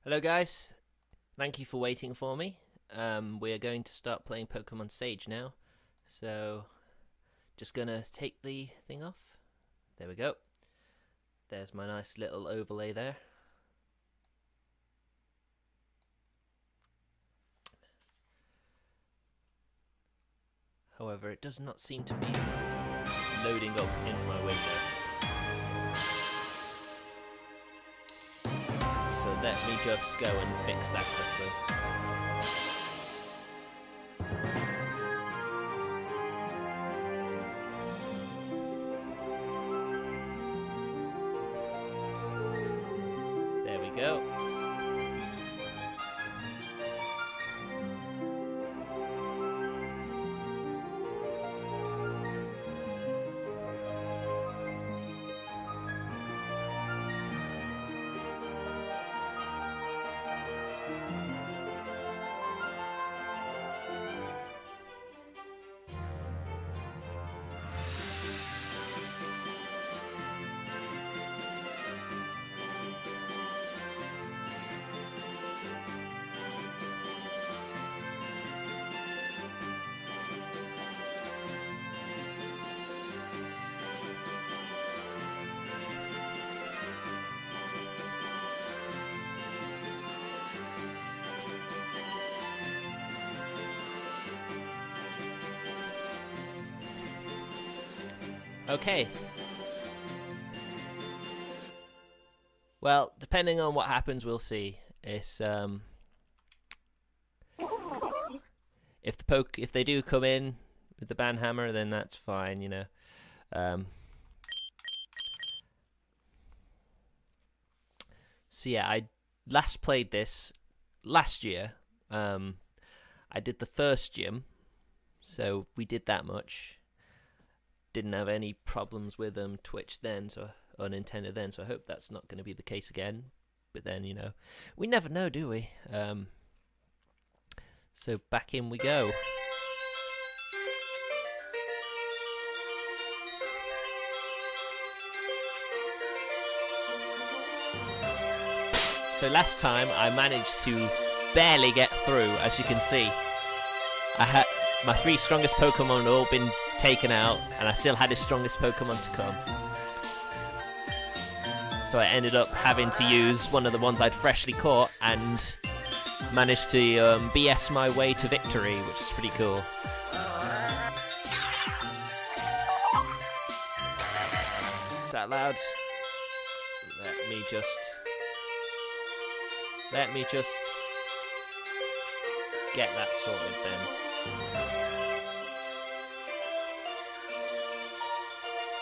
Hello guys, thank you for waiting for me. We are going to start playing Pokemon Sage now. So, just gonna take the thing off. There we go. There's my nice little overlay there. However, it does not seem to be loading up in my window. So let me just go and fix that quickly. There we go. Okay. Well, depending on what happens, we'll see. It's if they do come in with the banhammer, then that's fine, you know. So yeah, I last played this last year. I did the first gym, so we did that much. Didn't have any problems with Twitch then, or Nintendo then, so I hope that's not going to be the case again. But then, you know, we never know, do we? So back in we go. So last time I managed to barely get through, as you can see. I had my 3 strongest Pokemon had all been taken out, and I still had his strongest Pokemon to come. So I ended up having to use one of the ones I'd freshly caught and managed to BS my way to victory, which is pretty cool. Is that loud? Let me just get that sorted then.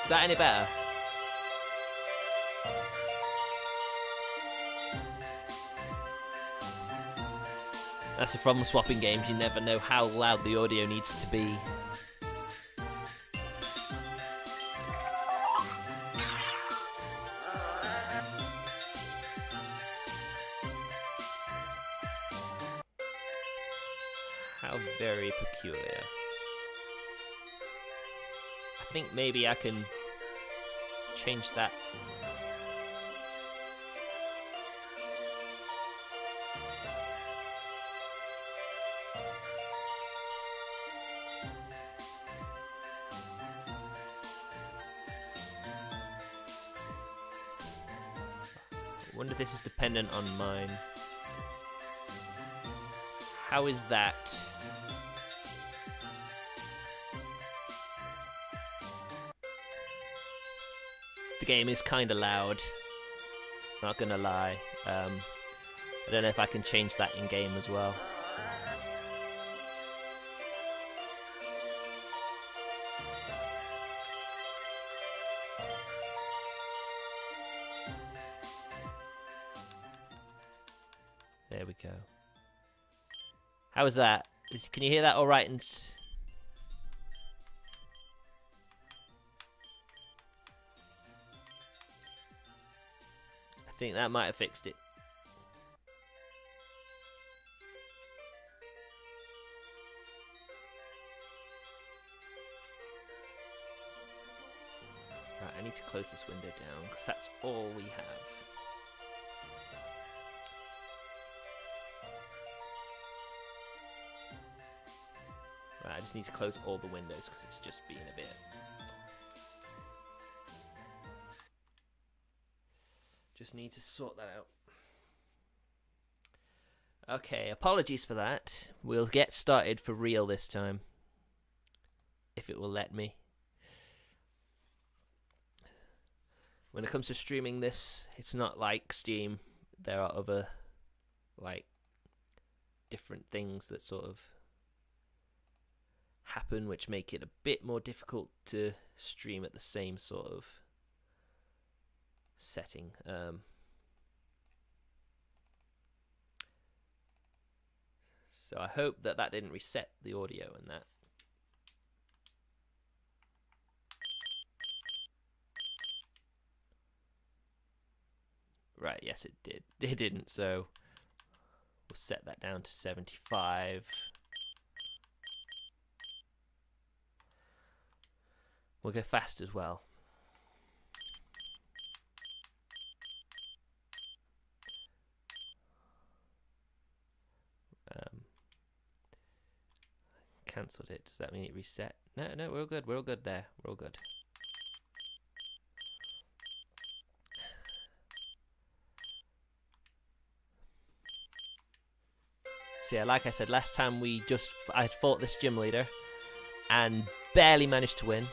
Is that any better? That's the problem with swapping games, you never know how loud the audio needs to be. How very peculiar. I think maybe I can change that. I wonder if this is dependent on mine. How is that? The game is kind of loud, not gonna lie. I don't know if I can change that in game as well. There we go. How is that? Can you hear that all right? I think that might have fixed it. Right, I need to close this window down because that's all we have. just need to close all the windows because it's just being a bit... Just need to sort that out. Okay, apologies for that. We'll get started for real this time. If it will let me. When it comes to streaming this, it's not like Steam. There are other, like, different things that sort of happen which make it a bit more difficult to stream at the same sort of setting. So I hope that that didn't reset the audio and that. Right, yes it did. It didn't, so we'll set that down to 75. We'll go fast as well. Cancelled it. Does that mean it reset? No, we're all good. We're all good there. We're all good. So yeah, like I said, last time I fought this gym leader and barely managed to win.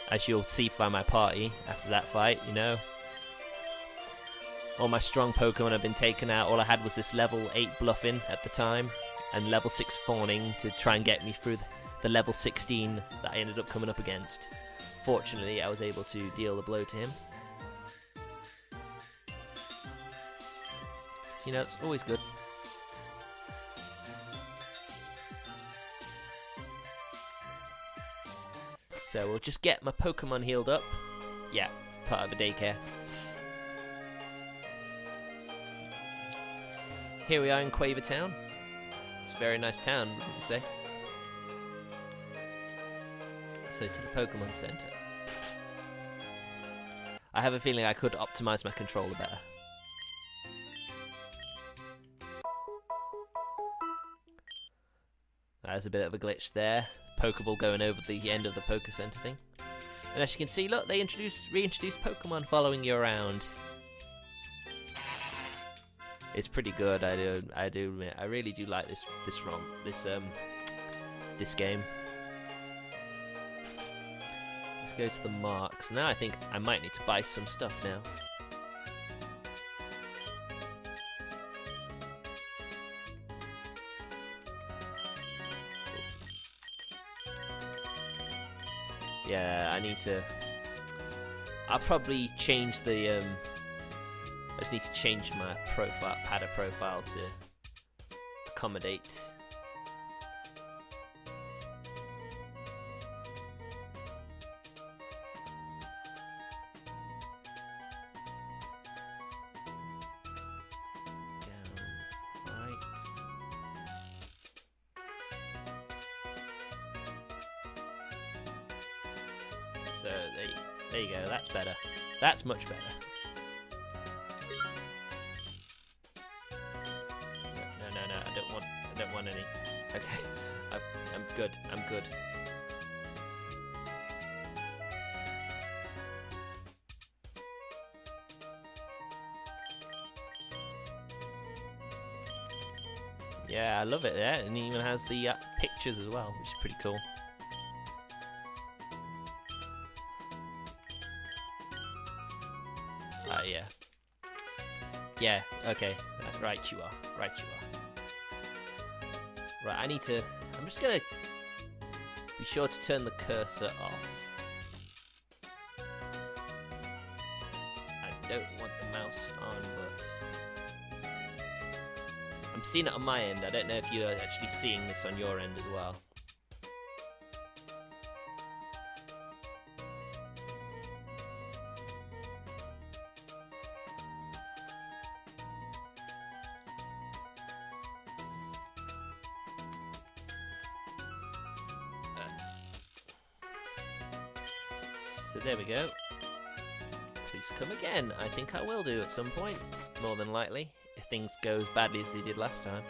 As you'll see by my party after that fight, you know. All my strong Pokemon have been taken out. All I had was this level 8 bluffing at the time and level 6 fawning to try and get me through the level 16 that I ended up coming up against. Fortunately, I was able to deal the blow to him. So, you know, it's always good. So we'll just get my Pokemon healed up. Yeah, part of a daycare. Here we are in Quaver Town. It's a very nice town, wouldn't you say? So to the Pokemon Center. I have a feeling I could optimize my controller better. There's a bit of a glitch there. Pokeball going over the end of the Poké Center thing. And as you can see, look, they reintroduced Pokemon following you around. It's pretty good. I do admit, I really do like this game. Let's go to the marks. Now I think I might need to buy some stuff now. Yeah, I need to... I'll probably change the... I just need to change my profile, pad of profile to accommodate. Down, right. So there you go. That's better. That's much better. No. I don't want any. Okay, I'm good. I'm good. Yeah, I love it. Yeah, and it even has the pictures as well, which is pretty cool. Yeah. Yeah, okay. Right you are. Right you are. Right, I need to... I'm just gonna be sure to turn the cursor off. I don't want the mouse on, but... I'm seeing it on my end. I don't know if you're actually seeing this on your end as well. So there we go. Please come again. I think I will do at some point, more than likely, if things go as badly as they did last time.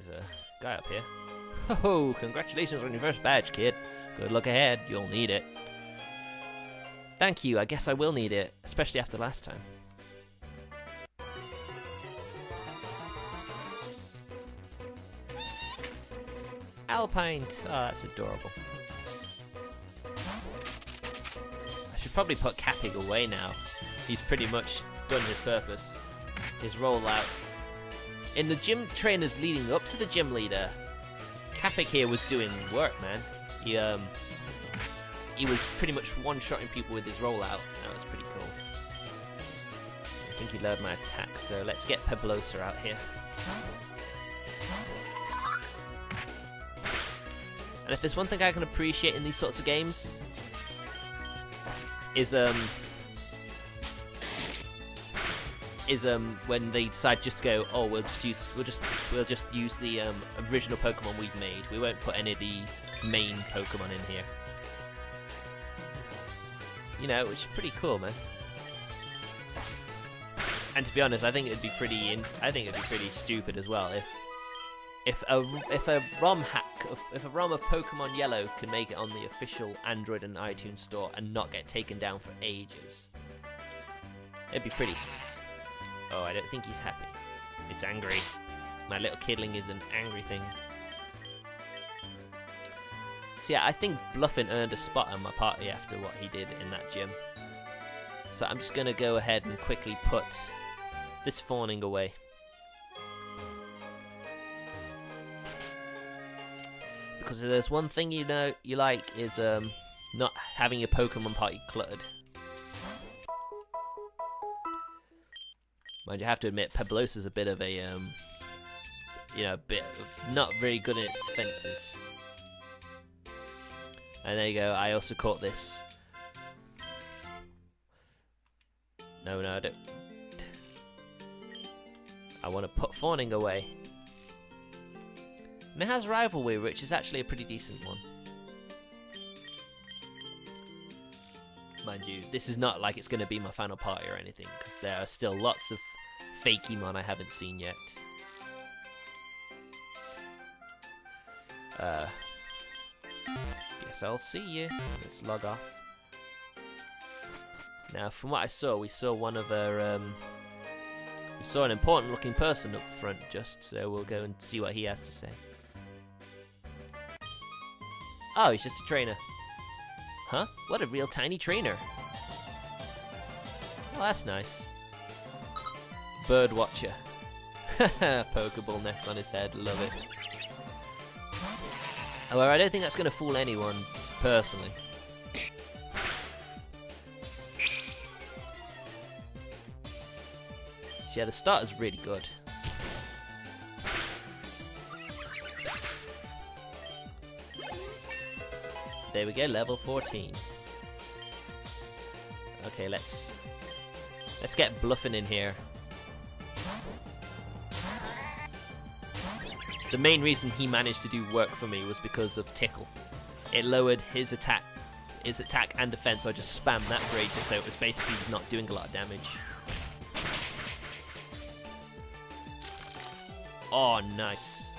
there's a guy up here. Oh, congratulations on your first badge, kid. Good luck ahead, you'll need it. Thank you, I guess I will need it, especially after last time. Alpine, oh, that's adorable. I should probably put Capig away now. He's pretty much done his purpose. His rollout. In the gym trainers leading up to the gym leader, Capig here was doing work, man. He was pretty much one-shotting people with his rollout. That was pretty cool. I think he lowered my attack, so let's get Peblosa out here. And if there's one thing I can appreciate in these sorts of games, is when they decide just to go, oh, we'll just use the original Pokemon we've made. We won't put any of the main Pokemon in here. You know, which is pretty cool, man. And to be honest, I think it'd be pretty stupid as well if a ROM of Pokemon Yellow can make it on the official Android and iTunes store and not get taken down for ages. It'd be pretty. Oh, I don't think he's happy. It's angry. My little kidling is an angry thing. So yeah, I think Bluffin earned a spot on my party after what he did in that gym. So I'm just going to go ahead and quickly put this fawning away. Because if there's one thing you like is not having your Pokemon party cluttered. Mind you, I have to admit, Peblosa's a bit of a, not very good in its defenses. And there you go, I also caught this. No, I don't. I want to put Fawning away. And it has Rivalry, which is actually a pretty decent one. Mind you, this is not like it's going to be my final party or anything, because there are still lots of fake Emon I haven't seen yet. Guess I'll see you. Let's log off. Now, from what I saw, we saw one of our, we saw an important looking person up front just, so we'll go and see what he has to say. Oh, he's just a trainer. Huh? What a real tiny trainer. Oh, that's nice. Bird watcher. Pokeball nest on his head, love it. However, I don't think that's going to fool anyone, personally. Yeah, the start is really good. There we go, level 14. Okay, let's get Bluffin in here. The main reason he managed to do work for me was because of Tickle. It lowered his attack and defense, so I just spammed that for ages, so it was basically not doing a lot of damage. Oh, nice.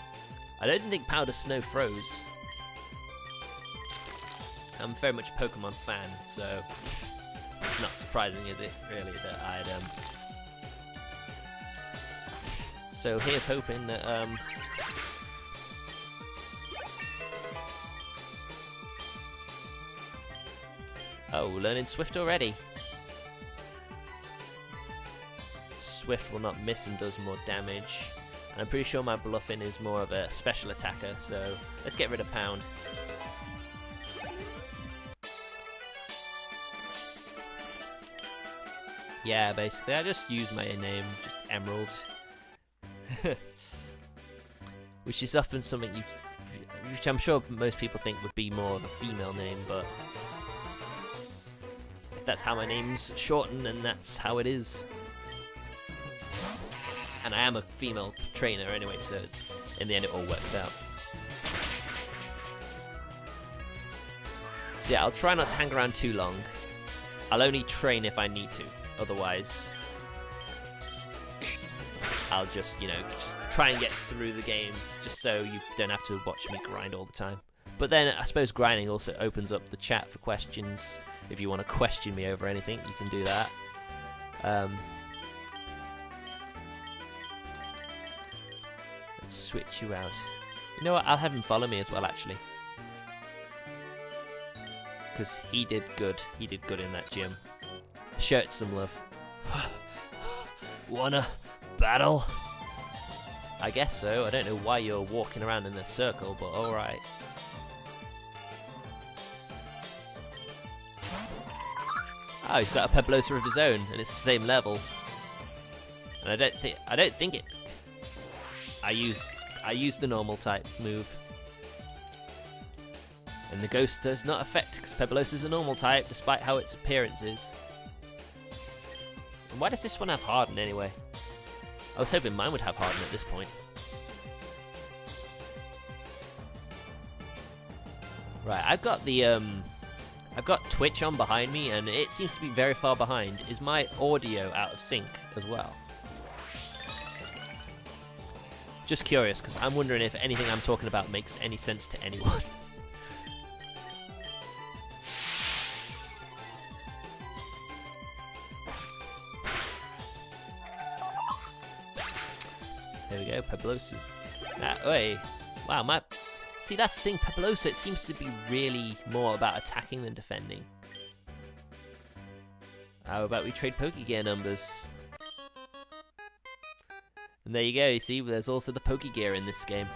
I don't think Powder Snow froze. I'm very much a Pokemon fan, so it's not surprising, is it, really, that I'd, So here's hoping that, Oh, learning Swift already. Swift will not miss and does more damage. And I'm pretty sure my Bluffin is more of a special attacker, so let's get rid of Pound. Yeah, basically, I just use my name, just Emerald. Which is often something which I'm sure most people think would be more of a female name, but if that's how my name's shortened, then that's how it is. And I am a female trainer anyway, so in the end it all works out. So yeah, I'll try not to hang around too long. I'll only train if I need to, otherwise I'll just, just try and get through the game, just so you don't have to watch me grind all the time. But then I suppose grinding also opens up the chat for questions. If you want to question me over anything, you can do that. Let's switch you out. You know what? I'll have him follow me as well, actually. Because he did good. He did good in that gym. Show it some love. Wanna battle? I guess so. I don't know why you're walking around in a circle, but alright. Oh, he's got a Peblosa of his own, and it's the same level. And I don't think it. I used the normal type move, and the ghost does not affect because Peblosa is a normal type, despite how its appearance is. And why does this one have Harden anyway? I was hoping mine would have Harden at this point. Right, I've got Twitch on behind me, and it seems to be very far behind. Is my audio out of sync as well? Just curious, because I'm wondering if anything I'm talking about makes any sense to anyone. There we go, Peblosa's. Wow, see, that's the thing, Peblosa, it seems to be really more about attacking than defending. How about we trade Pokegear numbers? And there you go, you see, there's also the Pokegear in this game.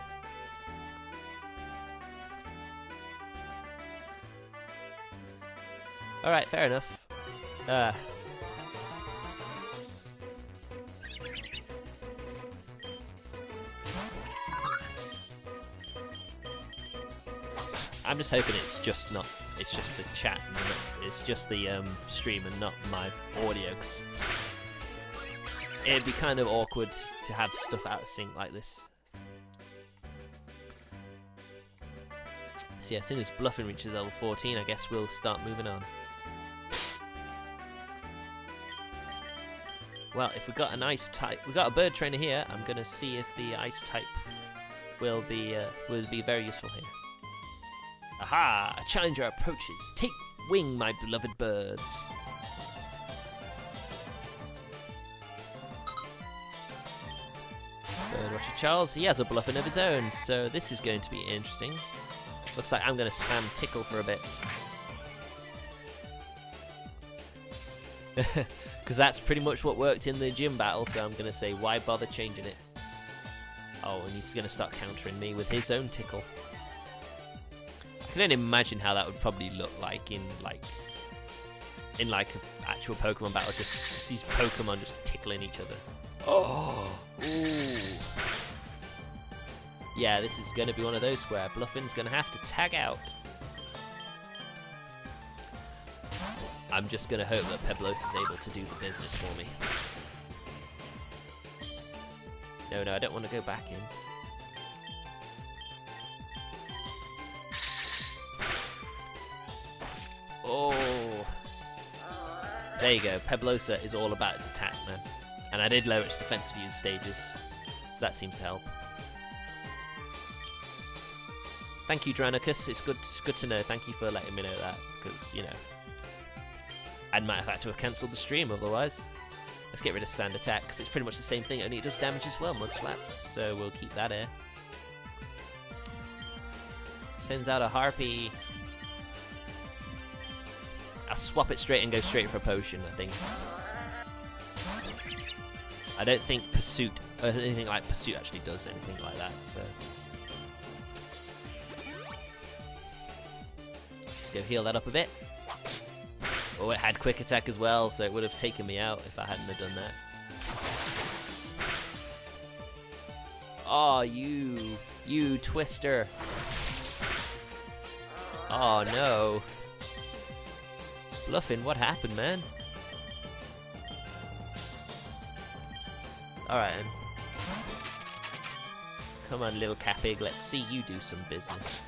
Alright, fair enough. I'm just hoping it's just the chat, and it's just the stream and not my audio, 'cause it'd be kind of awkward to have stuff out of sync like this. So yeah, as soon as Bluffin reaches level 14, I guess we'll start moving on. Well, if we got an ice type, we got a bird trainer here. I'm gonna see if the ice type will be very useful here. Aha! A challenger approaches. Take wing, my beloved birds. Birdwatcher Charles, he has a Bluffin of his own, so this is going to be interesting. Looks like I'm going to spam Tickle for a bit. Because that's pretty much what worked in the gym battle, so I'm going to say, why bother changing it? Oh, and he's going to start countering me with his own Tickle. I can only imagine how that would probably look like in an actual Pokemon battle, just these Pokemon just tickling each other. Oh, ooh. Yeah, this is going to be one of those where Bluffin's going to have to tag out. I'm just going to hope that Peblos is able to do the business for me. No, I don't want to go back in. Oh, there you go. Peblosa is all about its attack, man. And I did lower its defensive use stages, so that seems to help. Thank you, Dranicus. It's good to know. Thank you for letting me know that, because, you know, I might have had to have cancelled the stream otherwise. Let's get rid of Sand Attack, because it's pretty much the same thing, only it does damage as well, Mud Slap. So we'll keep that here. Sends out a Harpy. I'll swap it straight and go straight for a potion, I think. I don't think Pursuit, or anything like Pursuit actually does anything like that, so. Just go heal that up a bit. Oh, it had Quick Attack as well, so it would have taken me out if I hadn't have done that. Oh, you Twister. Oh no. Bluffin, what happened, man? Alright then. Come on, little Capig, let's see you do some business.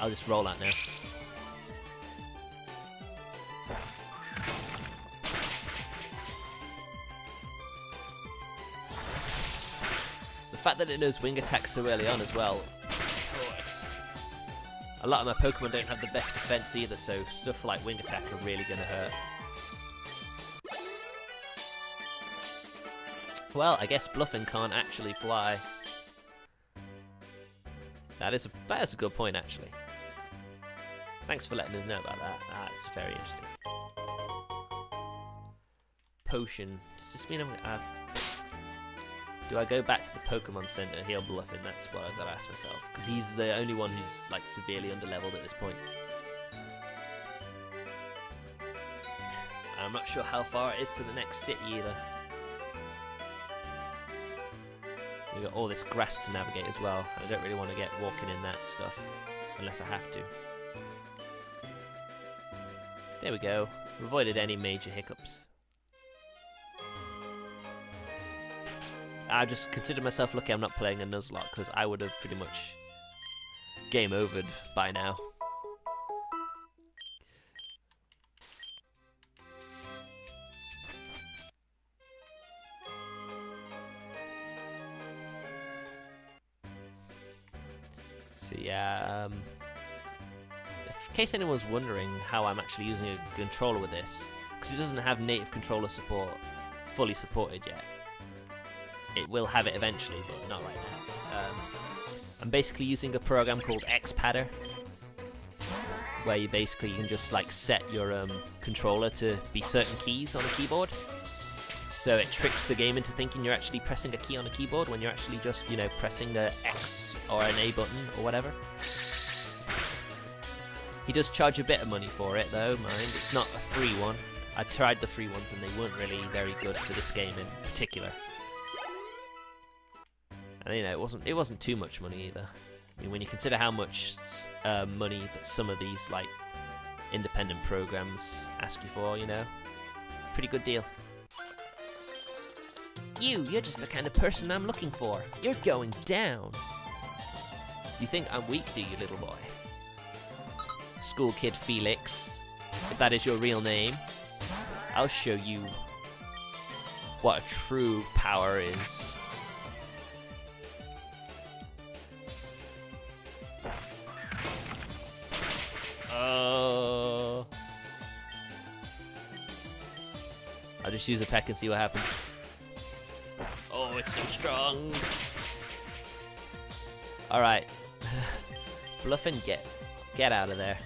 I'll just roll out now. fact that it knows wing attacks so early on as well. A lot of my Pokemon don't have the best defense either, so stuff like wing attack are really going to hurt. Well, I guess Bluffin can't actually fly. That is a good point, actually. Thanks for letting us know about that. That's very interesting. Potion. Does this mean do I go back to the Pokemon Center, heal Bluffin? That's what I've got to ask myself, because he's the only one who's like severely underleveled at this point. I'm not sure how far it is to the next city either. We've got all this grass to navigate as well. I don't really want to get walking in that stuff unless I have to. There we go. Avoided any major hiccups. I just consider myself lucky I'm not playing a Nuzlocke, because I would have pretty much game overed by now. So yeah, in case anyone's wondering how I'm actually using a controller with this, because it doesn't have native controller support fully supported yet. It will have it eventually, but not right now. I'm basically using a program called Xpadder, where you can just like set your controller to be certain keys on a keyboard. So it tricks the game into thinking you're actually pressing a key on a keyboard when you're actually just, you know, pressing a X or an A button or whatever. He does charge a bit of money for it though, mind. It's not a free one. I tried the free ones and they weren't really very good for this game in particular. And you know, it wasn't too much money either. I mean, when you consider how much money that some of these like independent programs ask you for, you know, pretty good deal. You're just the kind of person I'm looking for. You're going down. You think I'm weak, do you, little boy? School kid Felix, if that is your real name, I'll show you what a true power is. I'll just use a peck and see what happens. Oh, it's so strong. Alright. Bluffin, get out of there.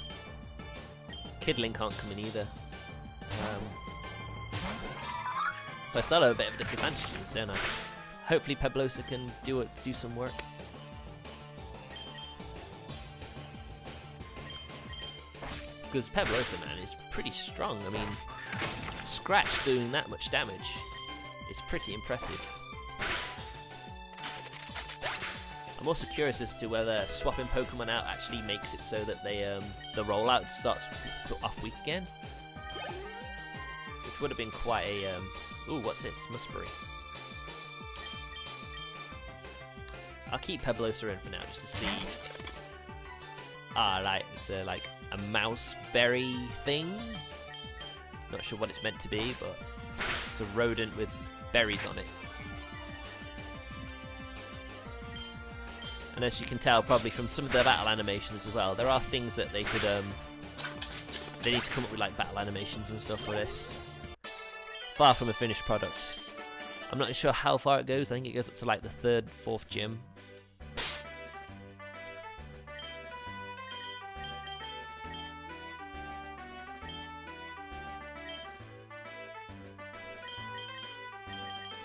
Kidling can't come in either. So I still have a bit of a disadvantage in this, don't I? Hopefully Peblosa can do some work. Because Peblosa, man, is pretty strong. I mean, Scratch doing that much damage is pretty impressive. I'm also curious as to whether swapping Pokemon out actually makes it so that the rollout starts off weak again. Which would have been quite a... ooh, what's this? Musbury. I'll keep Peblosa in for now just to see... ah, right, it's like a mouse berry thing. Not sure what it's meant to be, but it's a rodent with berries on it. And as you can tell, probably from some of the battle animations as well, there are things that they could, they need to come up with like battle animations and stuff for this. Far from a finished product. I'm not sure how far it goes. I think it goes up to like the 3rd, 4th gym.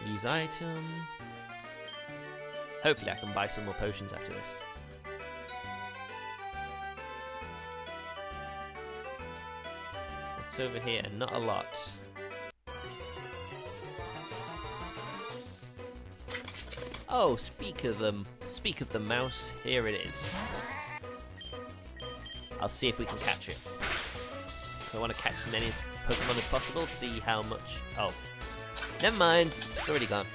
Use item. Hopefully I can buy some more potions after this. What's over here? Not a lot. Oh, speak of the mouse, here it is. I'll see if we can catch it. So I want to catch as many Pokemon as possible, see how much... oh. Never mind, it's already gone.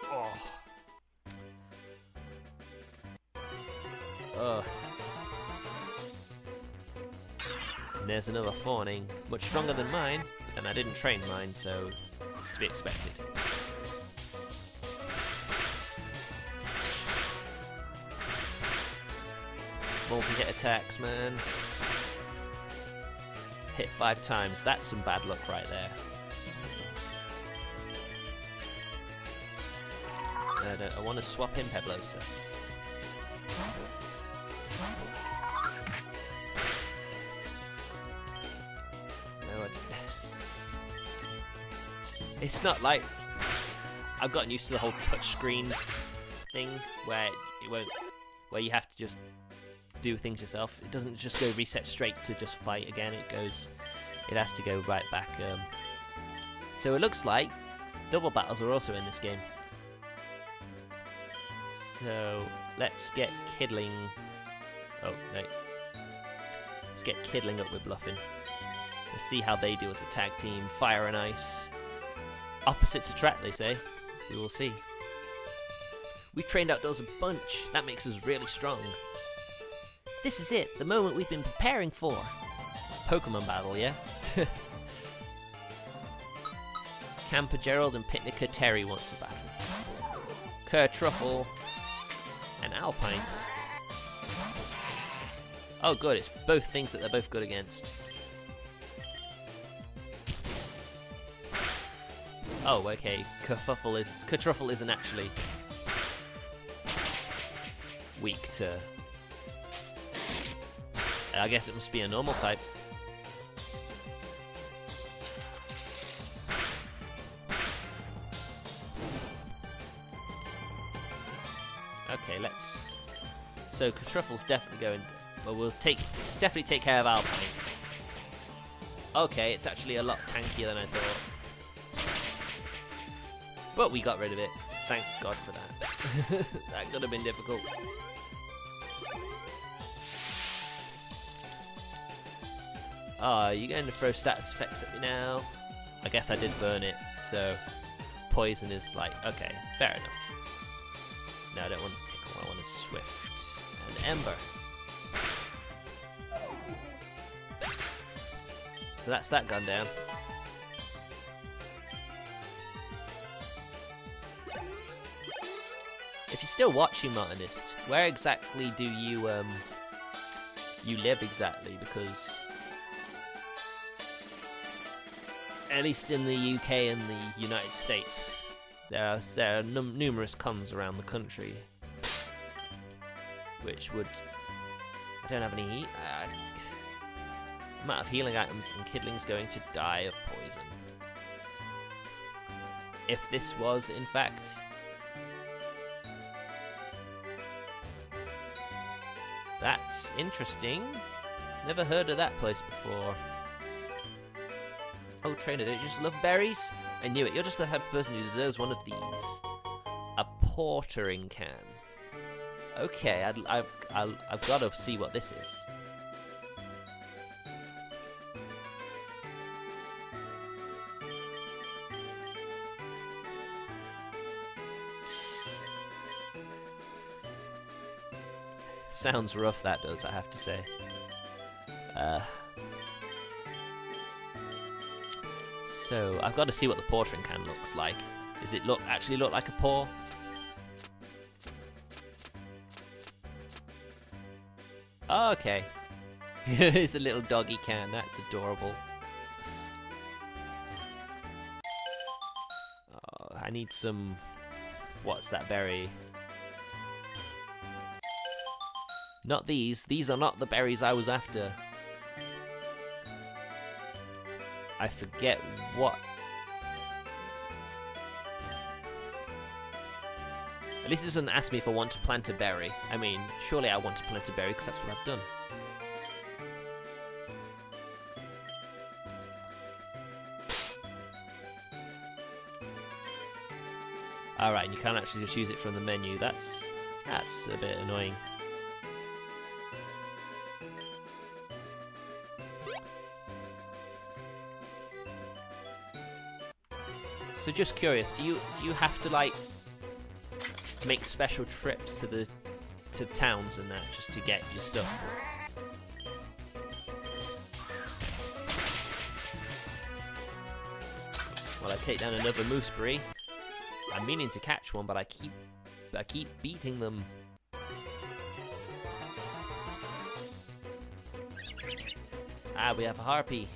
Oh. Oh. And there's another Fawning, much stronger than mine, and I didn't train mine, so it's to be expected. multi-hit attacks, man. Hit 5 times. That's some bad luck right there. I want to swap in Peblosa. No, it's not like I've gotten used to the whole touchscreen thing where it won't, where you have to just do things yourself. It doesn't just go reset straight to just fight again. It has to go right back. So it looks like double battles are also in this game. So let's get Kiddling. Oh no, let's get Kiddling up with Bluffin. Let's see how they do as a tag team. Fire and Ice. Opposites attract, they say. We will see. We trained outdoors a bunch. That makes us really strong. This is it, the moment we've been preparing for. Pokemon battle, yeah? Camper Gerald and Picnicker Terry want to battle. Kerr Truffle and Alpines. Oh good, it's both things that they're both good against. Oh, okay. Kerfuffle isn't actually weak to... I guess it must be a normal type. Okay, let's... So Kerfuffle's definitely going... Well, we'll definitely take care of Alpine. Okay, it's actually a lot tankier than I thought. But we got rid of it. Thank God for that. That could have been difficult. Oh, you're going to throw status effects at me now? I guess I did burn it, so poison is like, okay, fair enough. No, I don't want to tickle, I want a swift. And Ember. So that's that gone down. If you're still watching, Martinist, where exactly do you live exactly? Because at least in the UK and the United States, there are numerous cons around the country, which would... I don't have any heat. I'm out of healing items, and Kidling's going to die of poison. If this was, in fact... That's interesting. Never heard of that place before. Oh, trainer, don't you just love berries? I knew it. You're just the type of person who deserves one of these. A portering can. Okay, I've got to see what this is. Sounds rough, that does, I have to say. So, I've got to see what the portering can looks like. Does it actually look like a paw? Oh, okay. It's a little doggy can, that's adorable. Oh, I need some... What's that berry? Not these. These are not the berries I was after. I forget what... At least it doesn't ask me if I want to plant a berry. I mean, surely I want to plant a berry because that's what I've done. Alright, you can't actually just use it from the menu. That's a bit annoying. So just curious, do you have to like make special trips to towns and that just to get your stuff? Well, I take down another mooseberry. I'm meaning to catch one, but I keep beating them. Ah, we have a harpy.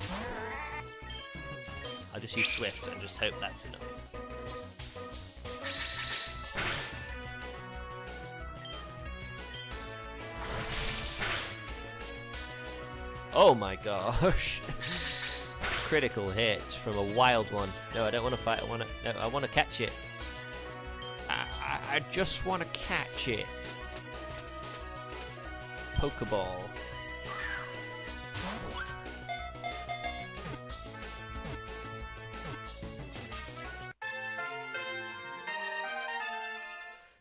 I'll just use Swift and just hope that's enough. Oh my gosh. Critical hit from a wild one. No, I don't want to fight. I want to catch it. I just want to catch it. Pokeball.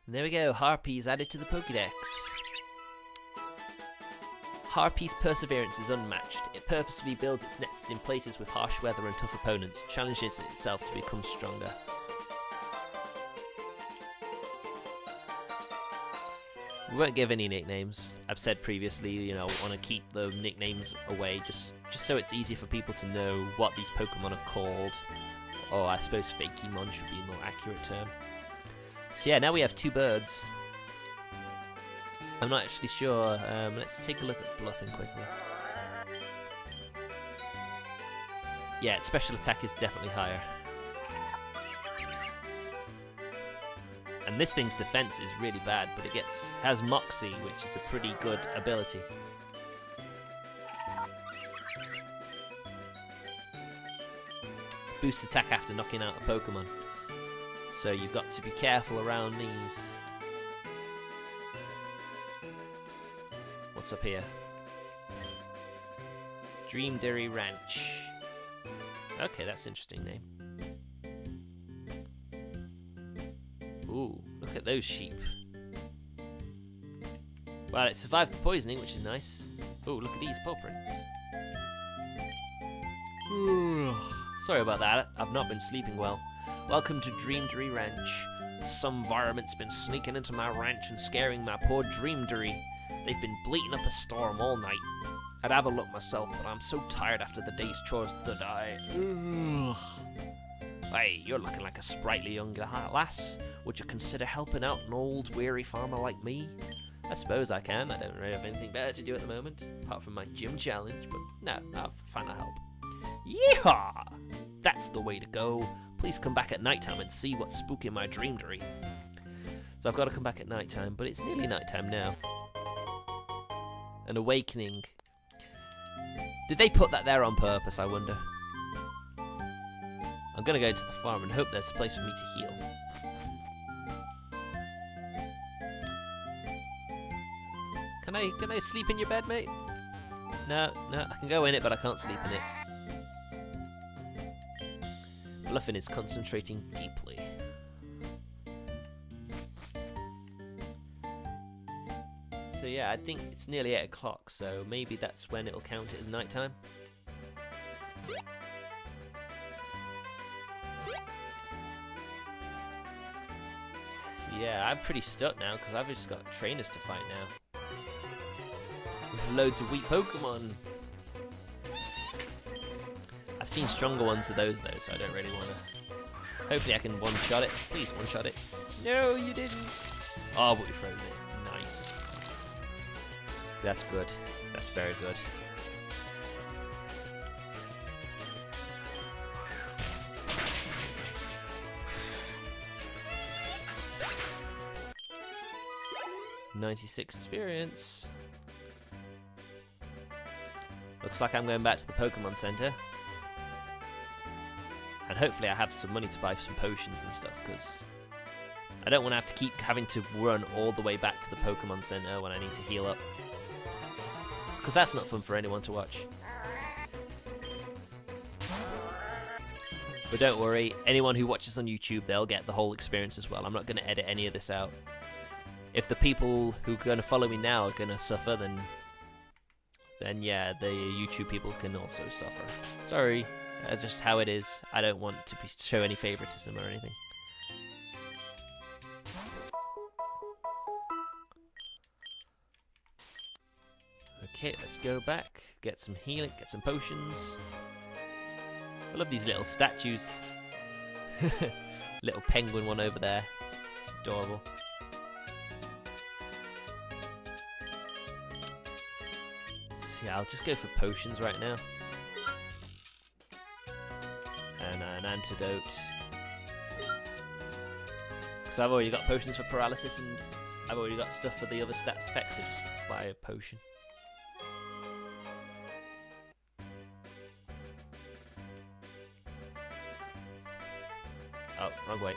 And there we go. Harpies added to the Pokédex. Harpy's perseverance is unmatched. It purposefully builds its nests in places with harsh weather and tough opponents, challenges itself to become stronger. We won't give any nicknames. I've said previously, you know, want to keep the nicknames away, just so it's easier for people to know what these Pokemon are called. Or I suppose Fakemon should be a more accurate term. So yeah, now we have 2 birds. I'm not actually sure. Let's take a look at bluffing quickly. Yeah, its special attack is definitely higher. And this thing's defense is really bad, but it has Moxie, which is a pretty good ability. Boost attack after knocking out a Pokemon. So you've got to be careful around these. What's up here? Dreamdery Ranch. Okay, that's an interesting name. Ooh, look at those sheep. Well, it survived the poisoning, which is nice. Ooh, look at these paw prints. Sorry about that, I've not been sleeping well. Welcome to Dreamdery Ranch. Some varmint's been sneaking into my ranch and scaring my poor Dreamdery. They've been bleating up a storm all night. I'd have a look myself, but I'm so tired after the day's chores that Hey, you're looking like a sprightly young lass. Would you consider helping out an old, weary farmer like me? I suppose I can. I don't really have anything better to do at the moment, apart from my gym challenge, but no, I'll find a help. Yeehaw! That's the way to go. Please come back at nighttime and see what's spooking my Dreamdery. So I've got to come back at nighttime, but it's nearly nighttime now. An awakening. Did they put that there on purpose, I wonder? I'm gonna go to the farm and hope there's a place for me to heal. Can I sleep in your bed, mate? No, I can go in it, but I can't sleep in it. Bluffin is concentrating deeply. So yeah, I think it's nearly 8 o'clock, so maybe that's when it'll count it as nighttime. So yeah, I'm pretty stuck now because I've just got trainers to fight now. With loads of weak Pokemon. I've seen stronger ones of those though, so I don't really want to. Hopefully I can one-shot it. Please one-shot it. No, you didn't. Oh, but we froze it. Nice. That's good. That's very good. $96 experience. Looks like I'm going back to the Pokemon Center. And hopefully I have some money to buy some potions and stuff, because I don't want to have to keep having to run all the way back to the Pokemon Center when I need to heal up. Because that's not fun for anyone to watch. But don't worry, anyone who watches on YouTube, they'll get the whole experience as well. I'm not going to edit any of this out. If the people who are going to follow me now are going to suffer, then yeah, the YouTube people can also suffer. Sorry, that's just how it is. I don't want to show any favoritism or anything. Okay, let's go back, get some healing, get some potions. I love these little statues. Little penguin one over there. It's adorable. So So yeah, I'll just go for potions right now. And an antidote. Because I've already got potions for paralysis and I've already got stuff for the other stats effects, so just buy a potion. Oh, wrong way.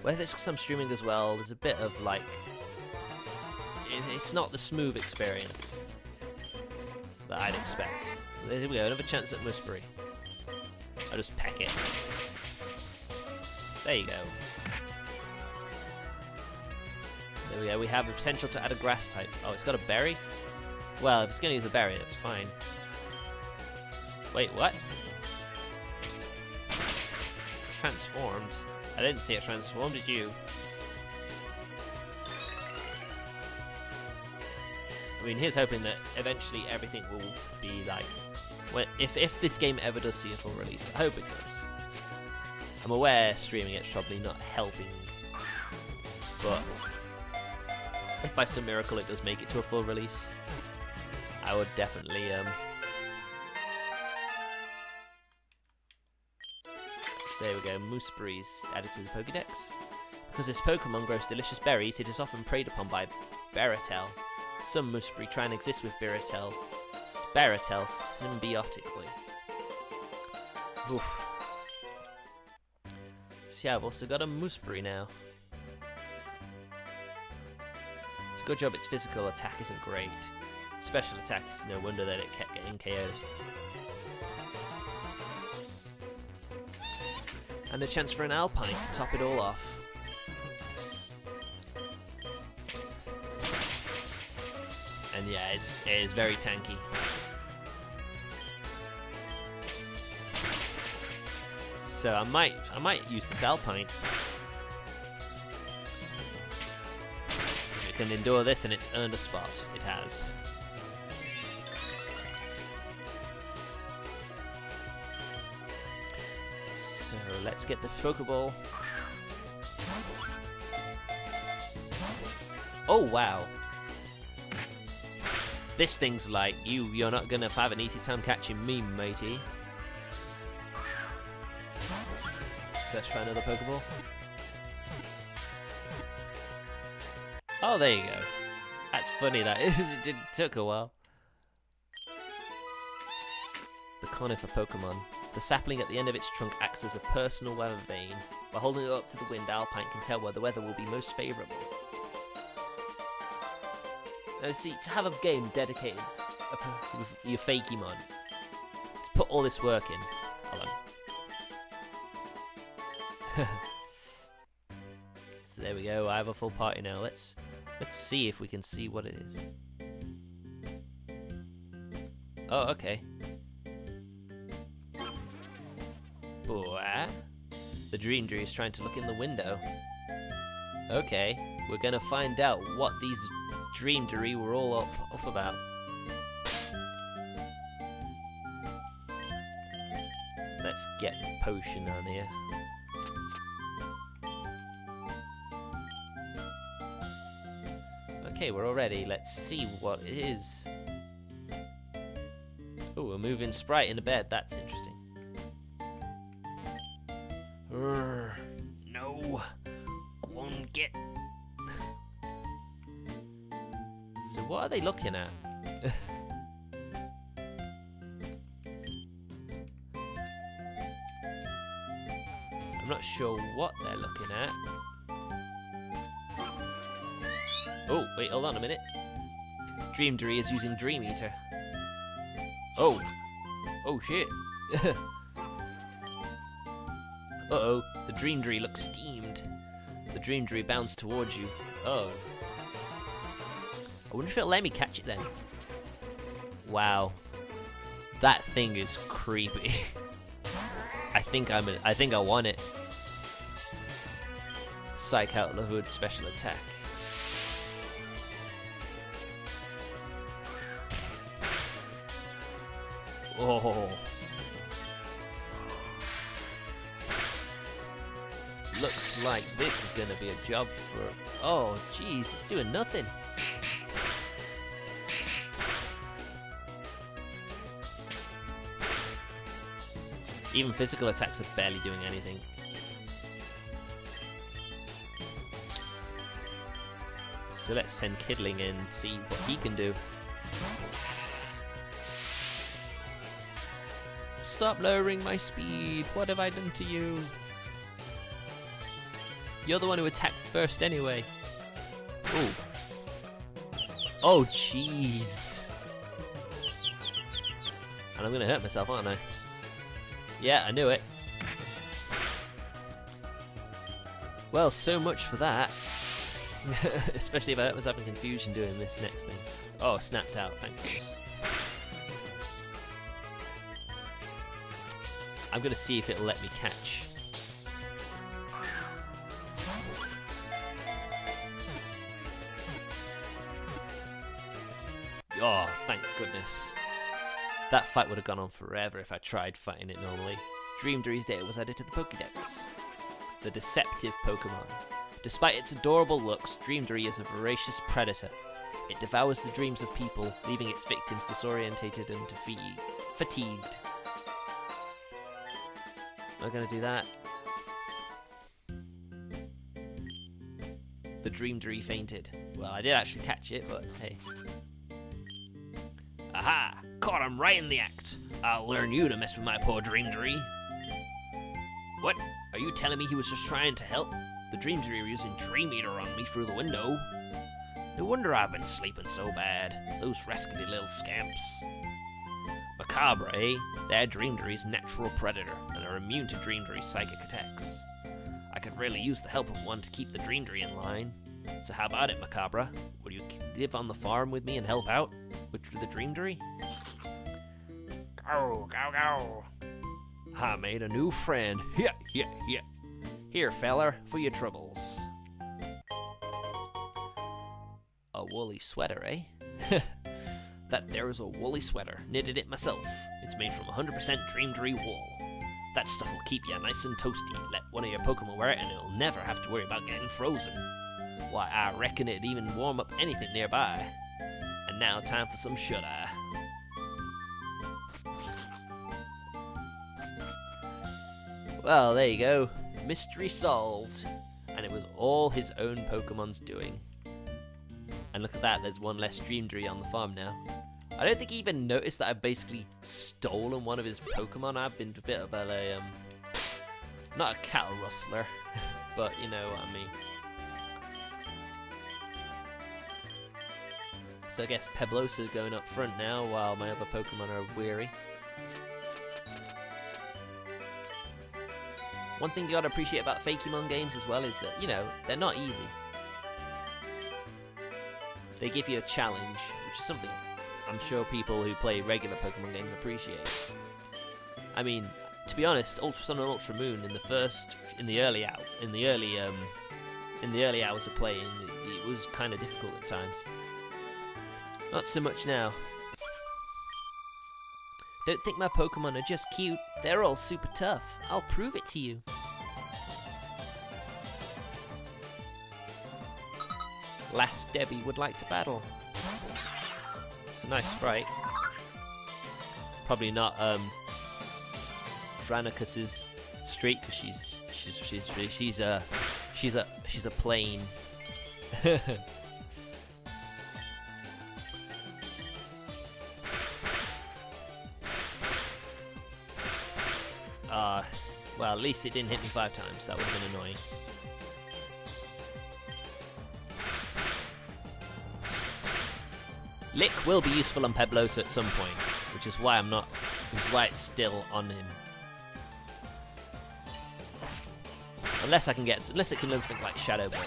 Well, it's because I'm streaming as well, there's a bit of like... It's not the smooth experience that I'd expect. There we go, another chance at Mooseberry. I'll just peck it. There you go. There we go, we have the potential to add a grass type. Oh, it's got a berry? Well, if it's going to use a berry, that's fine. Wait, what? Transformed? I didn't see it transform, did you? I mean, here's hoping that eventually everything will be like... Well, if this game ever does see a full release, I hope it does. I'm aware streaming it's probably not helping, but if by some miracle it does make it to a full release, I would definitely so there we go, Mooseberries added to the Pokédex. Because this Pokemon grows delicious berries, it is often preyed upon by Baratel. Some Mooseberry try and exist with Baratel symbiotically. Oof. So yeah, I've also got a Mooseberry now. It's a good job its physical attack isn't great. Special attack is no wonder that it kept getting KO'd. And a chance for an Alpine to top it all off. And yeah, it is very tanky. So I might use this Alpine. If it can endure this, and it's earned a spot. It has. So let's get the Pokeball. Oh wow! This thing's like, you're not gonna have an easy time catching me, matey. Let's try another Pokeball. Oh, there you go. That's funny, that is. It took a while. The Conifer Pokemon. The sapling at the end of its trunk acts as a personal weather vane. By holding it up to the wind, Alpine can tell where the weather will be most favourable. Now, see, to have a game dedicated with your Fakemon, to put all this work in. Hold on. So there we go. I have a full party now. Let's see if we can see what it is. Oh, okay. Boah. The Dreamdery is trying to look in the window. Okay, we're gonna find out what these Dreamdery were all up about. Let's get potion on here. Okay, we're all ready. Let's see what it is. Oh, a moving sprite in the bed. That's interesting. No. Go on, get. So what are they looking at? I'm not sure what they're looking at. Oh, wait, hold on a minute. Dreamdery is using Dream Eater. Oh. Oh, shit. Uh-oh, the Dreamdery looks steamed. The Dreamdery bounced towards you. Oh. I wonder if it'll let me catch it then. Wow. That thing is creepy. I think I want it. Psych out the hood special attack. Oh. looks like this is going to be a job for... Oh, jeez, it's doing nothing. Even physical attacks are barely doing anything. So let's send Kidling in, see what he can do. Stop lowering my speed. What have I done to you? You're the one who attacked first anyway. Ooh. Oh, jeez. And I'm going to hurt myself, aren't I? Yeah, I knew it. Well, so much for that. Especially if I was having confusion doing this next thing. Oh, snapped out, thank goodness. I'm going to see if it'll let me catch. Oh, thank goodness. That fight would have gone on forever if I tried fighting it normally. Dreamdery's data was added to the Pokédex. The deceptive Pokemon. Despite its adorable looks, Dreamdery is a voracious predator. It devours the dreams of people, leaving its victims disorientated and fatigued. Am I going to do that? The Dreamdery fainted. Well, I did actually catch it, but hey. Aha! Caught him right in the act. I'll learn you to mess with my poor Dreamdery. What? Are you telling me he was just trying to help? The Dreamdery were using Dream Eater on me through the window. No wonder I've been sleeping so bad. Those rascally little scamps. Macabre, eh? They're Dreamdery's natural predator, and are immune to Dreamdery's psychic attacks. I could really use the help of one to keep the Dreamdery in line. So how about it, Macabre? Will you live on the farm with me and help out with the Dreamdery? Go, go, go. I made a new friend. Yeah. Here, feller, for your troubles. A woolly sweater, eh? That there is a woolly sweater. Knitted it myself. It's made from 100% Dreamdery wool. That stuff will keep you nice and toasty. Let one of your Pokemon wear it and it'll never have to worry about getting frozen. Why, I reckon it'd even warm up anything nearby. And now, time for some shut-eye. Well, there you go. Mystery solved. And it was all his own Pokemon's doing. And look at that, there's one less Dreamdery on the farm now. I don't think he even noticed that I've basically stolen one of his Pokemon. I've been a bit of a, not a cattle rustler, but you know what I mean. So I guess Peblosa's going up front now while my other Pokemon are weary. One thing you gotta appreciate about Fakemon games as well is that, you know, they're not easy. They give you a challenge, which is something I'm sure people who play regular Pokemon games appreciate. I mean, to be honest, Ultra Sun and Ultra Moon in the early hours of playing, it was kind of difficult at times. Not so much now. Don't think my Pokemon are just cute. They're all super tough. I'll prove it to you. Last Debbie would like to battle. It's a nice sprite. Probably not Dranicus's street because she's a plain. Well, at least it didn't hit me 5 times. That would have been annoying. Lick will be useful on Peblosa at some point, which is why it's still on him. Unless it can learn something like Shadow Ball,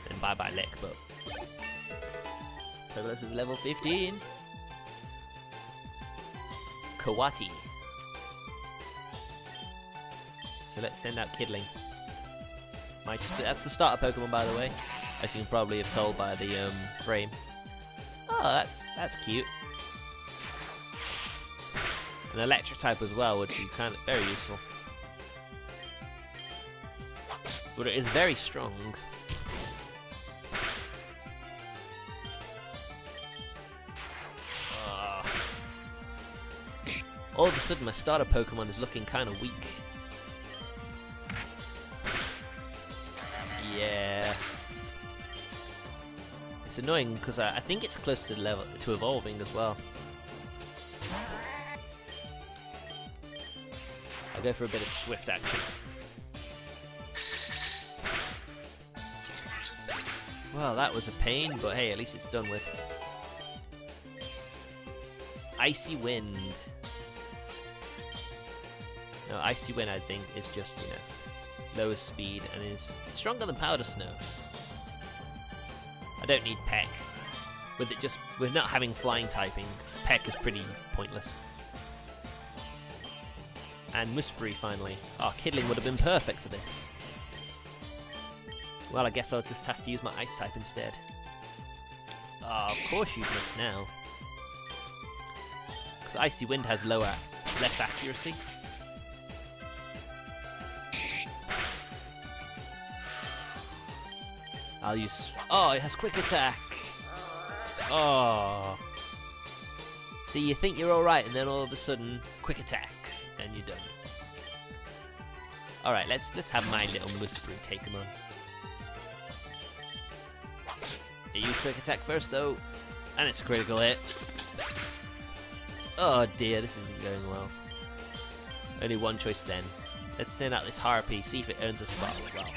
then bye-bye Lick, but Peblosa's level 15. Kawati. So let's send out Kidling. That's the starter Pokemon, by the way, as you can probably have told by the frame. Oh, that's cute. An electric type as well would be very useful. but it is very strong. All of a sudden my starter Pokemon is looking kind of weak. Yeah. It's annoying because I think it's close to evolving as well. I'll go for a bit of swift action. Well, that was a pain, but hey, at least it's done with. Icy Wind. No, Icy Wind I think is just, you know, lowest speed and is stronger than Powder Snow. I don't need Peck. With not having flying typing, Peck is pretty pointless. And Whispery finally. Oh, Kidling would have been perfect for this. Well, I guess I'll just have to use my Ice type instead. Oh, of course you miss now. Because Icy Wind has less accuracy. I'll use... Oh, it has Quick Attack! Oh. See, you think you're alright, and then all of a sudden, Quick Attack, and you're done. Alright, let's have my little Whispery take him on. It used Quick Attack first, though, and it's a critical hit. Oh dear, this isn't going well. Only one choice then. Let's send out this Harpy, see if it earns a spot as well.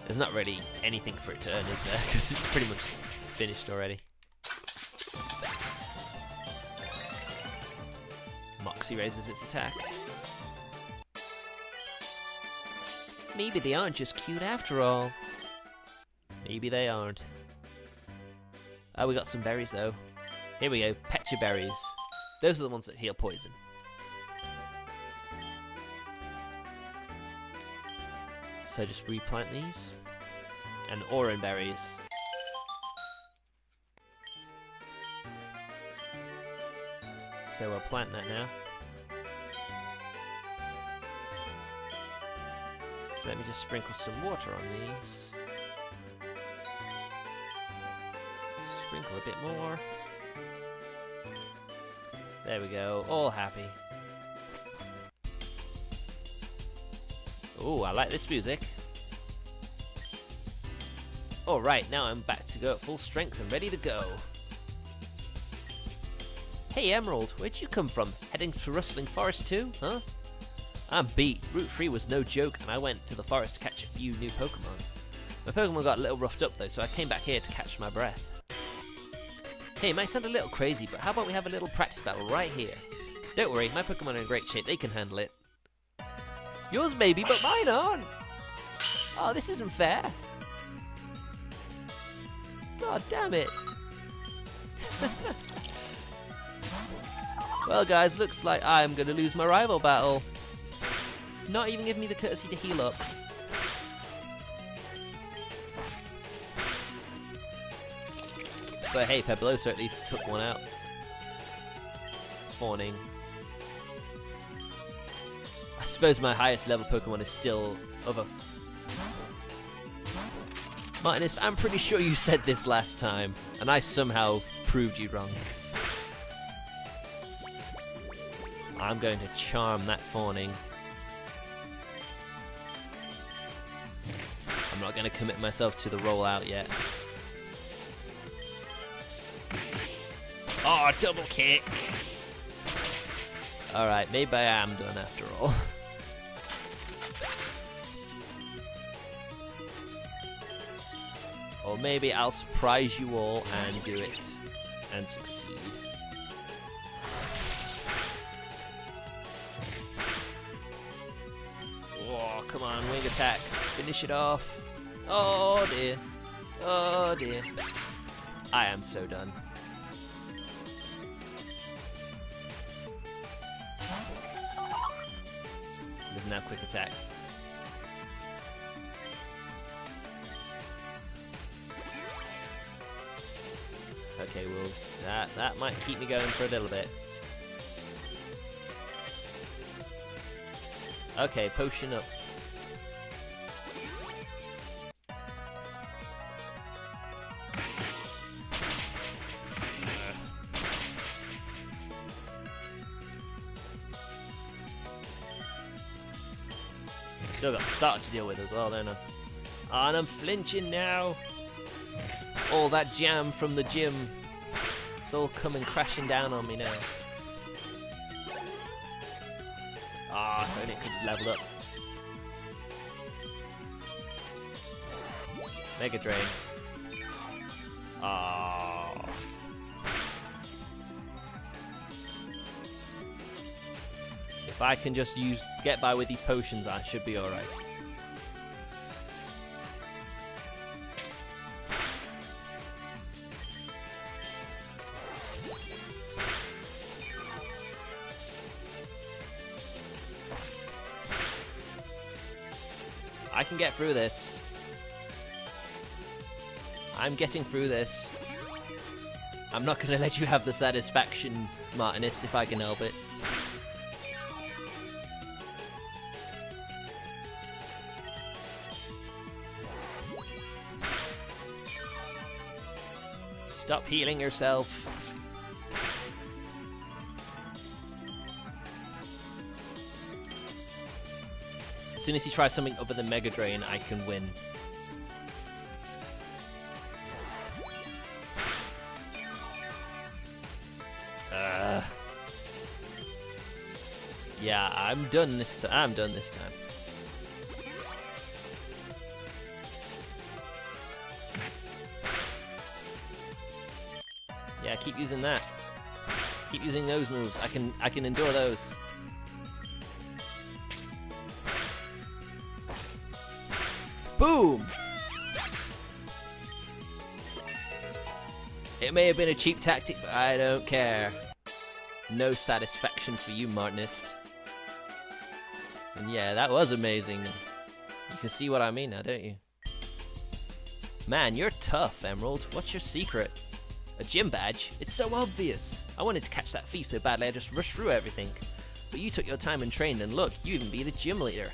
There's not really anything for it to earn, is there? Because it's pretty much finished already. Moxie raises its attack. Maybe they aren't just cute after all. Maybe they aren't. Oh, we got some berries though. Here we go, Pecha berries. Those are the ones that heal poison. So just replant these. And Oran berries. So we'll plant that now. So let me just sprinkle some water on these. Sprinkle a bit more. There we go, all happy. Ooh, I like this music. Alright, now I'm back to go at full strength and ready to go. Hey Emerald, where'd you come from? Heading to Rustling Forest too, huh? I'm beat. Route 3 was no joke and I went to the forest to catch a few new Pokemon. My Pokemon got a little roughed up though, so I came back here to catch my breath. Hey, it might sound a little crazy, but how about we have a little practice battle right here? Don't worry, my Pokemon are in great shape, they can handle it. Yours maybe, but mine aren't! Oh, this isn't fair. God damn it. Well guys, looks like I'm gonna lose my rival battle. Not even giving me the courtesy to heal up. But hey, Pebbleosa at least took one out. Fawning. I suppose my highest level Pokemon is still other. Martinus, I'm pretty sure you said this last time, and I somehow proved you wrong. I'm going to charm that Fawning. I'm not going to commit myself to the rollout yet. Oh, double kick! Alright, maybe I am done after all. Or maybe I'll surprise you all and do it and succeed. Oh, come on, wing attack. Finish it off. Oh dear. Oh dear. I am so done. Doesn't have quick attack. Okay, well, that might keep me going for a little bit. Okay, potion up. Still got the start to deal with as well, don't I? And I'm flinching now. All that jam from the gym. It's all coming crashing down on me now. Ah, if only it could level up. Mega Drain. Ah. If I can just get by with these potions, I should be alright. I can get through this. I'm getting through this. I'm not gonna let you have the satisfaction, Martinist, if I can help it. Stop healing yourself. As soon as he tries something other than Mega Drain, I can win. Yeah, I'm done this time. I'm done this time. Yeah, keep using that. Keep using those moves. I can endure those. Boom! It may have been a cheap tactic, but I don't care. No satisfaction for you, Martinist. And yeah, that was amazing. You can see what I mean now, don't you? Man, you're tough, Emerald. What's your secret? A gym badge? It's so obvious. I wanted to catch that thief so badly I just rushed through everything. But you took your time and trained, and look, you even beat a gym leader.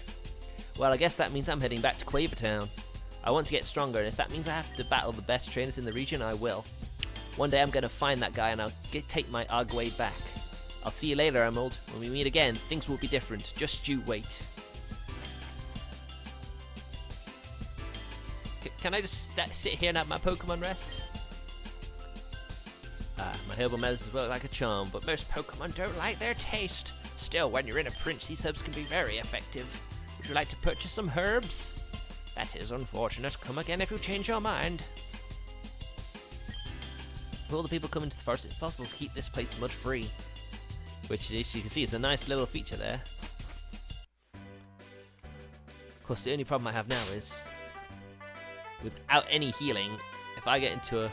Well, I guess that means I'm heading back to Quavertown. I want to get stronger, and if that means I have to battle the best trainers in the region, I will. One day I'm going to find that guy, and I'll take my Arguade back. I'll see you later, Emerald. When we meet again, things will be different. Just you wait. Can I just sit here and have my Pokemon rest? My herbal medicines work like a charm, but most Pokemon don't like their taste. Still, when you're in a pinch, these herbs can be very effective. Would you like to purchase some herbs? That is unfortunate. Come again if you change your mind. With all the people coming to the forest, it's possible to keep this place mud-free. Which, as you can see, is a nice little feature there. Of course, the only problem I have now is, without any healing, if I get into a...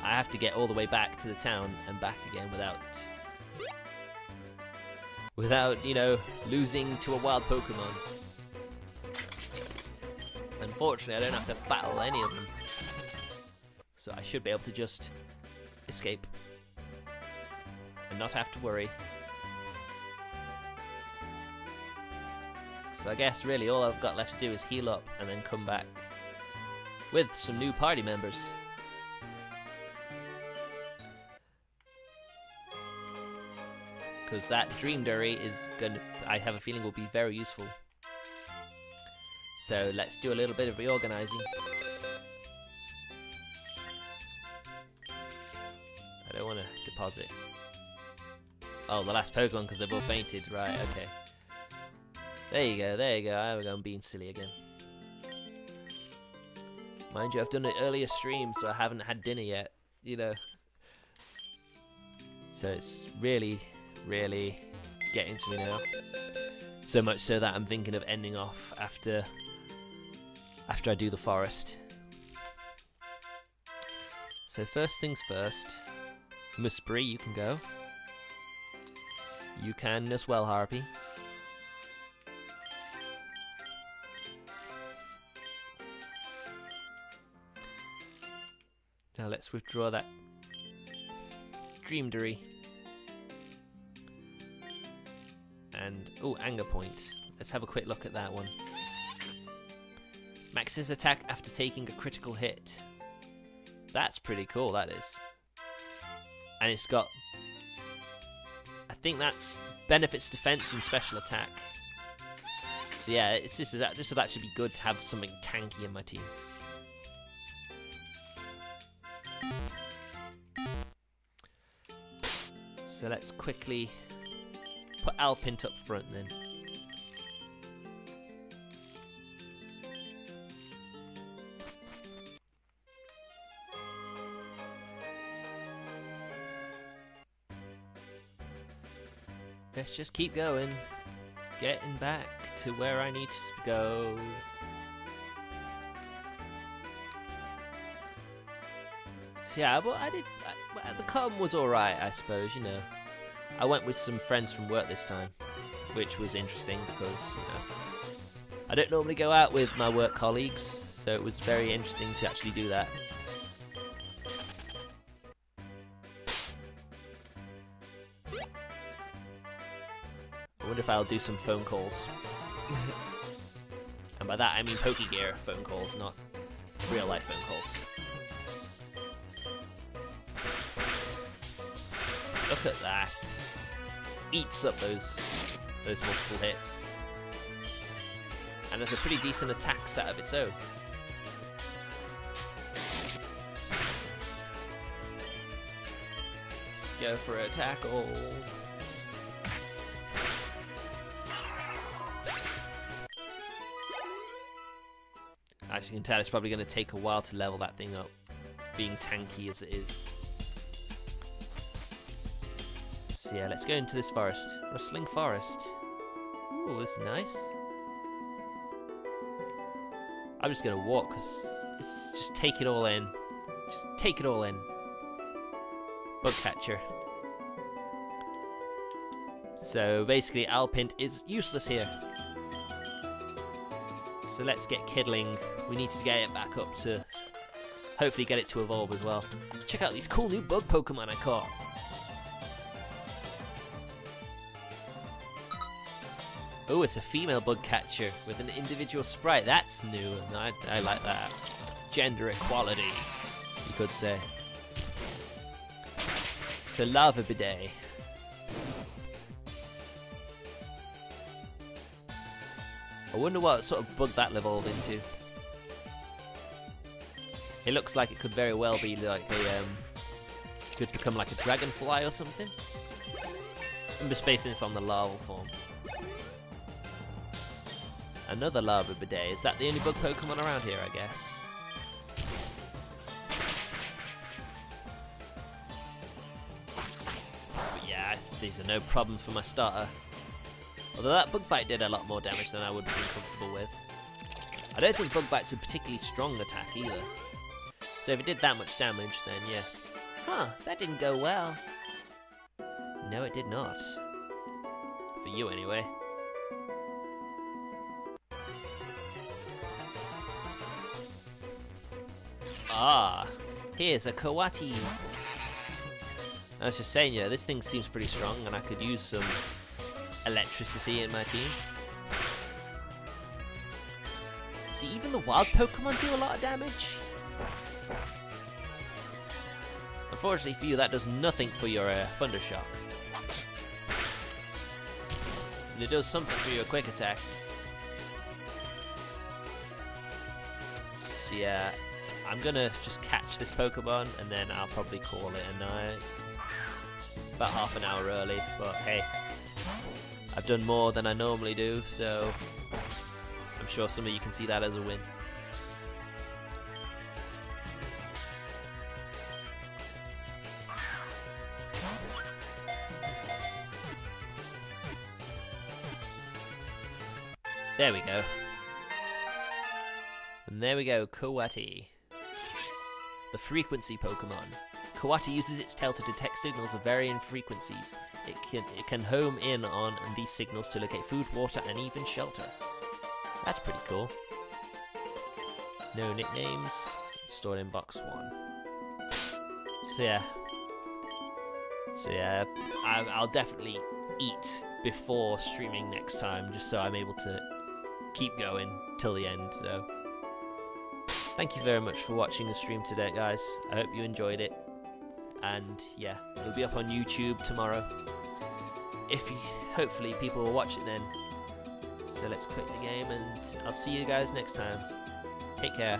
I have to get all the way back to the town and back again without, you know, losing to a wild Pokemon. Unfortunately, I don't have to battle any of them. So I should be able to just escape and not have to worry. So I guess really all I've got left to do is heal up and then come back with some new party members. Because that Dreamdery is gonna, I have a feeling, will be very useful. So let's do a little bit of reorganizing. I don't want to deposit. Oh, the last Pokemon because they've all fainted. Right, okay. There you go, there you go. I am being silly again. Mind you, I've done an earlier stream, so I haven't had dinner yet, you know. So it's really getting to me now. So much so that I'm thinking of ending off after I do the forest. So first things first, Musprey, you can go. You can as well, Harpy. Now let's withdraw that Dreamdery. And, oh, Anger Point. Let's have a quick look at that one. Maxes attack after taking a critical hit. That's pretty cool, that is. And it's got... I think that's benefits defense and special attack. So yeah, it's just that this would actually be good to have something tanky in my team. So let's quickly put Alpint up front then. Let's just keep going. Getting back to where I need to go. So yeah, but the com was alright, I suppose, you know. I went with some friends from work this time, which was interesting because, you know, I don't normally go out with my work colleagues, so it was very interesting to actually do that. I wonder if I'll do some phone calls. And by that I mean Pokegear phone calls, not real life phone calls. Look at that. Eats up those multiple hits. And there's a pretty decent attack set of its own. Let's go for a tackle. As you can tell, it's probably going to take a while to level that thing up, being tanky as it is. So yeah, let's go into this forest. Rustling Forest. Ooh, this is nice. I'm just going to walk, because it's just take it all in. Just take it all in. Bug catcher. So basically, Alpint is useless here. So let's get Kiddling. We need to get it back up to hopefully get it to evolve as well. Check out these cool new bug Pokemon I caught. Oh, it's a female bug catcher with an individual sprite. That's new. I like that. Gender equality, you could say. So Lava Bidet. I wonder what sort of bug that evolved into. It looks like it could very well be like a, could become like a dragonfly or something. I'm just basing this on the larval form. Another Lava Bidet. Is that the only bug Pokemon around here, I guess? But yeah, these are no problem for my starter. Although that Bug Bite did a lot more damage than I would be comfortable with. I don't think Bug Bite's a particularly strong attack either. So if it did that much damage, then yeah. Huh, that didn't go well. No, it did not. For you, anyway. Ah, here's a Kawati. I was just saying, yeah, this thing seems pretty strong, and I could use some electricity in my team. See, even the wild Pokemon do a lot of damage. Unfortunately for you, that does nothing for your Thundershock. And it does something for your Quick Attack. So yeah, I'm gonna just catch this Pokemon and then I'll probably call it a night. About half an hour early, but hey. I've done more than I normally do, so I'm sure some of you can see that as a win. There we go. And there we go, Kawati. The frequency Pokemon. Kawati uses its tail to detect signals of varying frequencies. It can home in on these signals to locate food, water, and even shelter. That's pretty cool. No nicknames. Stored in box 1. So yeah, I'll definitely eat before streaming next time, just so I'm able to keep going till the end. So thank you very much for watching the stream today, guys. I hope you enjoyed it. And yeah, it'll be up on YouTube tomorrow. Hopefully people will watch it then. So So let's quit the game, and I'll see you guys next time. Take care.